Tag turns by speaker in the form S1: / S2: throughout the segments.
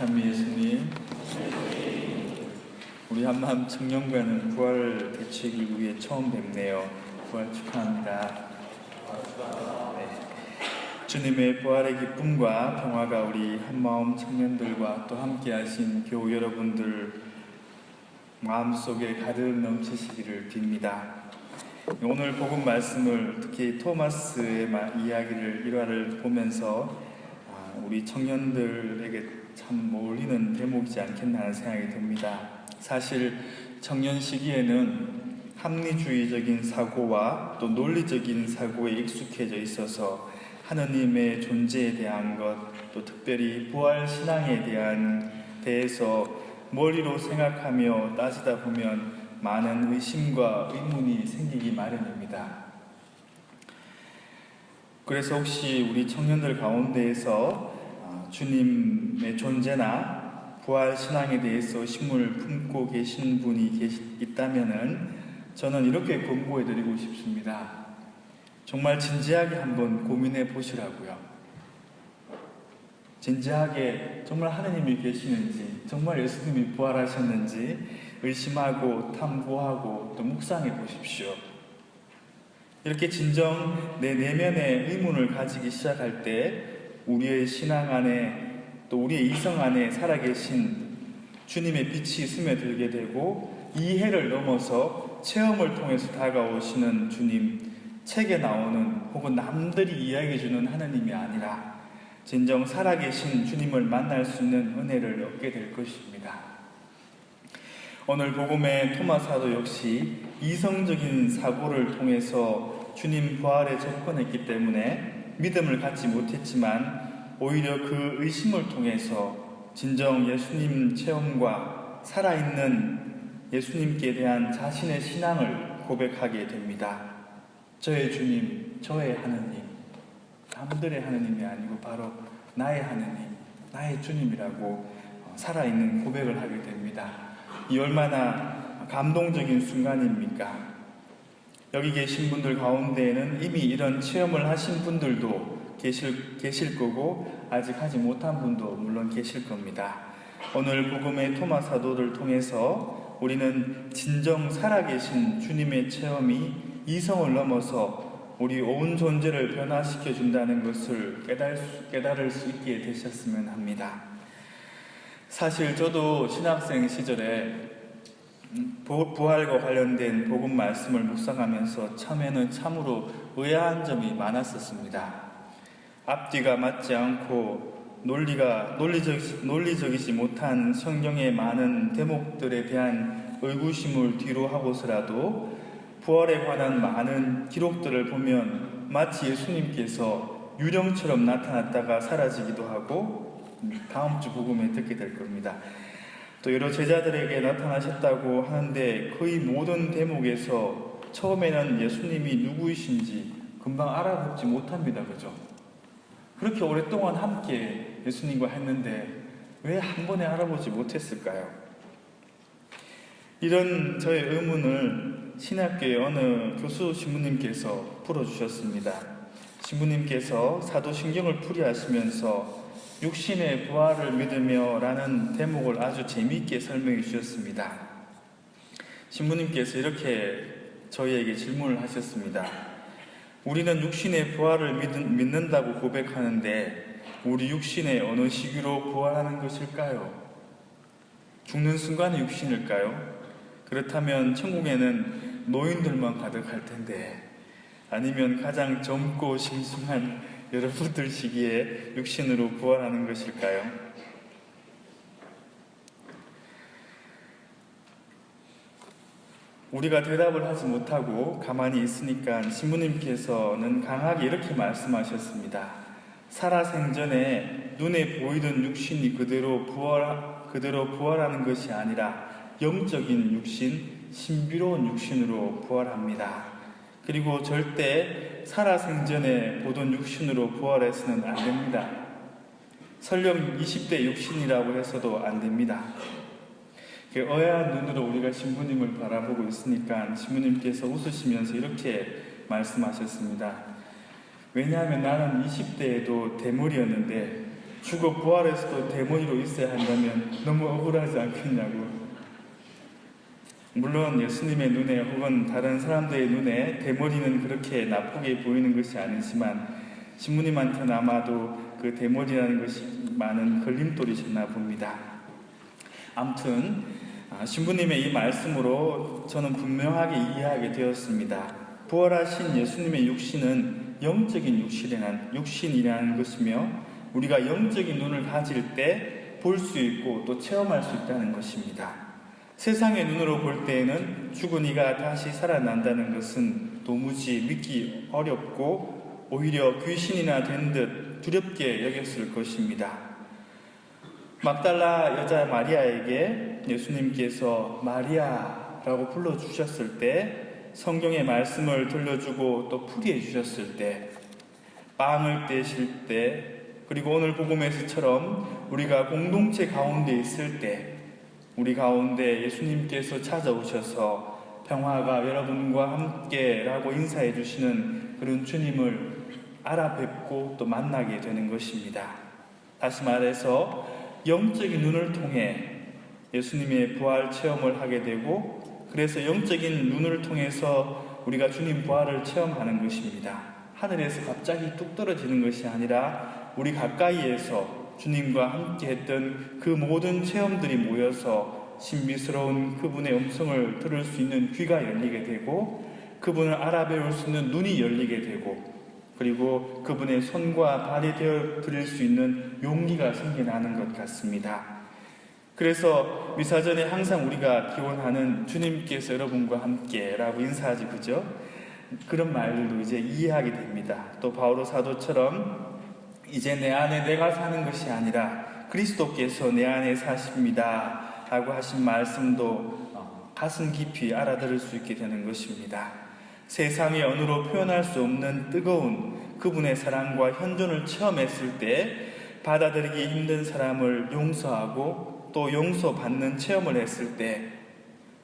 S1: 참 예수님, 우리 한마음 청년과는 부활을 되찾기 위해 처음 뵙네요. 부활 축하합니다. 네. 주님의 부활의 기쁨과 평화가 우리 한마음 청년들과 또 함께 하신 교우 여러분들 마음속에 가득 넘치시기를 빕니다. 오늘 복음 말씀을 특히 토마스의 이야기를 일화를 보면서 우리 청년들에게 참 어울리는 대목이지 않겠나 하는 생각이 듭니다. 사실 청년 시기에는 합리주의적인 사고와 또 논리적인 사고에 익숙해져 있어서 하느님의 존재에 대한 것, 또 특별히 부활 신앙에 대해서 머리로 생각하며 따지다 보면 많은 의심과 의문이 생기기 마련입니다. 그래서 혹시 우리 청년들 가운데에서 주님의 존재나 부활 신앙에 대해서 의심을 품고 계신 분이 있다면은 저는 이렇게 권고해 드리고 싶습니다. 정말 진지하게 한번 고민해 보시라고요. 진지하게 정말 하느님이 계시는지, 정말 예수님이 부활하셨는지 의심하고 탐구하고 또 묵상해 보십시오. 이렇게 진정 내 내면의 의문을 가지기 시작할 때 우리의 신앙 안에 또 우리의 이성 안에 살아계신 주님의 빛이 스며들게 되고 이해를 넘어서 체험을 통해서 다가오시는 주님, 책에 나오는 혹은 남들이 이야기해주는 하느님이 아니라 진정 살아계신 주님을 만날 수 있는 은혜를 얻게 될 것입니다. 오늘 복음의 토마 사도 역시 이성적인 사고를 통해서 주님 부활에 접근했기 때문에 믿음을 갖지 못했지만 오히려 그 의심을 통해서 진정 예수님 체험과 살아있는 예수님께 대한 자신의 신앙을 고백하게 됩니다. 저의 주님, 저의 하느님, 남들의 하느님이 아니고 바로 나의 하느님, 나의 주님이라고 살아있는 고백을 하게 됩니다. 이 얼마나 감동적인 순간입니까? 여기 계신 분들 가운데에는 이미 이런 체험을 하신 분들도 계실 거고 아직 하지 못한 분도 물론 계실 겁니다. 오늘 복음의 토마 사도를 통해서 우리는 진정 살아계신 주님의 체험이 이성을 넘어서 우리 온 존재를 변화시켜 준다는 것을 깨달을 수 있게 되셨으면 합니다. 사실 저도 신학생 시절에 부활과 관련된 복음 말씀을 묵상하면서 처음에는 참으로 의아한 점이 많았었습니다. 앞뒤가 맞지 않고 논리적이지 못한 성경의 많은 대목들에 대한 의구심을 뒤로 하고서라도 부활에 관한 많은 기록들을 보면 마치 예수님께서 유령처럼 나타났다가 사라지기도 하고 다음 주 복음에 듣게 될 겁니다. 또 여러 제자들에게 나타나셨다고 하는데 거의 모든 대목에서 처음에는 예수님이 누구이신지 금방 알아보지 못합니다. 그죠? 그렇게 오랫동안 함께 예수님과 했는데 왜 한 번에 알아보지 못했을까요? 이런 저의 의문을 신학교의 어느 교수 신부님께서 풀어주셨습니다. 신부님께서 사도신경을 풀이하시면서 육신의 부활을 믿으며 라는 대목을 아주 재미있게 설명해 주셨습니다. 신부님께서 이렇게 저희에게 질문을 하셨습니다. 우리는 육신의 부활을 믿는다고 고백하는데 우리 육신의 어느 시기로 부활하는 것일까요? 죽는 순간의 육신일까요? 그렇다면 천국에는 노인들만 가득할 텐데 아니면 가장 젊고 싱숭한 여러분들 시기에 육신으로 부활하는 것일까요? 우리가 대답을 하지 못하고 가만히 있으니까 신부님께서는 강하게 이렇게 말씀하셨습니다. 살아생전에 눈에 보이던 육신이 그대로 부활하는 것이 아니라 영적인 육신, 신비로운 육신으로 부활합니다. 그리고 절대 살아생전에 보던 육신으로 부활해서는 안 됩니다. 설령 20대 육신이라고 해서도 안 됩니다. 의아한 눈으로 우리가 신부님을 바라보고 있으니까 신부님께서 웃으시면서 이렇게 말씀하셨습니다. 왜냐하면 나는 20대에도 대물이었는데 죽어 부활해서도 대머리로 있어야 한다면 너무 억울하지 않겠냐고. 물론 예수님의 눈에 혹은 다른 사람들의 눈에 대머리는 그렇게 나쁘게 보이는 것이 아니지만 신부님한테는 아마도 그 대머리라는 것이 많은 걸림돌이셨나 봅니다. 아무튼 신부님의 이 말씀으로 저는 분명하게 이해하게 되었습니다. 부활하신 예수님의 육신은 영적인 육신이라는 것이며 우리가 영적인 눈을 가질 때 볼 수 있고 또 체험할 수 있다는 것입니다. 세상의 눈으로 볼 때에는 죽은 이가 다시 살아난다는 것은 도무지 믿기 어렵고 오히려 귀신이나 된 듯 두렵게 여겼을 것입니다. 막달라 여자 마리아에게 예수님께서 마리아라고 불러주셨을 때, 성경의 말씀을 들려주고 또 풀이해 주셨을 때, 빵을 떼실 때, 그리고 오늘 복음에서처럼 우리가 공동체 가운데 있을 때 우리 가운데 예수님께서 찾아오셔서 평화가 여러분과 함께 라고 인사해 주시는 그런 주님을 알아뵙고 또 만나게 되는 것입니다. 다시 말해서 영적인 눈을 통해 예수님의 부활 체험을 하게 되고, 그래서 영적인 눈을 통해서 우리가 주님 부활을 체험하는 것입니다. 하늘에서 갑자기 뚝 떨어지는 것이 아니라 우리 가까이에서 주님과 함께 했던 그 모든 체험들이 모여서 신비스러운 그분의 음성을 들을 수 있는 귀가 열리게 되고, 그분을 알아배울 수 있는 눈이 열리게 되고, 그리고 그분의 손과 발이 되어 드릴 수 있는 용기가 생겨나는 것 같습니다. 그래서 미사전에 항상 우리가 기원하는 주님께서 여러분과 함께 라고 인사하지, 그죠? 그런 말들도 이제 이해하게 됩니다. 또 바오로 사도처럼 이제 내 안에 내가 사는 것이 아니라 그리스도께서 내 안에 사십니다 라고 하신 말씀도 가슴 깊이 알아들을 수 있게 되는 것입니다. 세상의 언어로 표현할 수 없는 뜨거운 그분의 사랑과 현존을 체험했을 때 받아들이기 힘든 사람을 용서하고 또 용서받는 체험을 했을 때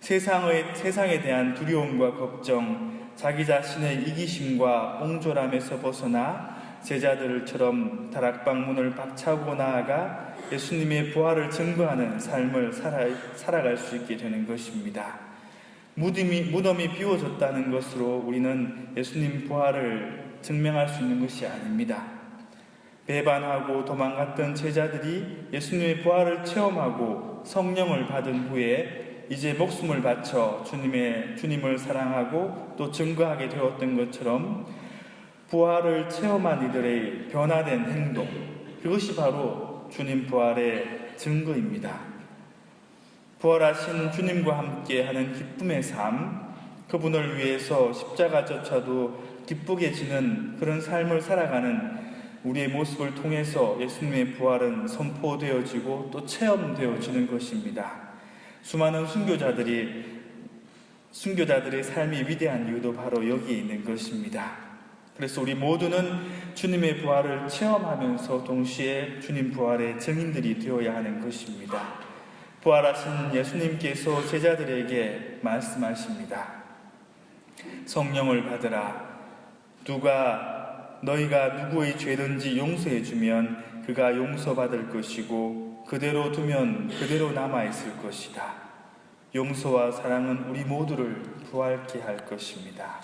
S1: 세상에 대한 두려움과 걱정, 자기 자신의 이기심과 옹졸함에서 벗어나 제자들처럼 다락방 문을 박차고 나아가 예수님의 부활을 증거하는 삶을 살아갈 수 있게 되는 것입니다. 무덤이 비워졌다는 것으로 우리는 예수님 부활을 증명할 수 있는 것이 아닙니다. 배반하고 도망갔던 제자들이 예수님의 부활을 체험하고 성령을 받은 후에 이제 목숨을 바쳐 주님을 사랑하고 또 증거하게 되었던 것처럼 부활을 체험한 이들의 변화된 행동, 그것이 바로 주님 부활의 증거입니다. 부활하신 주님과 함께하는 기쁨의 삶, 그분을 위해서 십자가조차도 기쁘게 지는 그런 삶을 살아가는 우리의 모습을 통해서 예수님의 부활은 선포되어지고 또 체험되어지는 것입니다. 수많은 순교자들의 삶이 위대한 이유도 바로 여기에 있는 것입니다. 그래서 우리 모두는 주님의 부활을 체험하면서 동시에 주님 부활의 증인들이 되어야 하는 것입니다. 부활하신 예수님께서 제자들에게 말씀하십니다. 성령을 받으라. 너희가 누구의 죄든지 용서해 주면 그가 용서받을 것이고 그대로 두면 그대로 남아있을 것이다. 용서와 사랑은 우리 모두를 부활케 할 것입니다.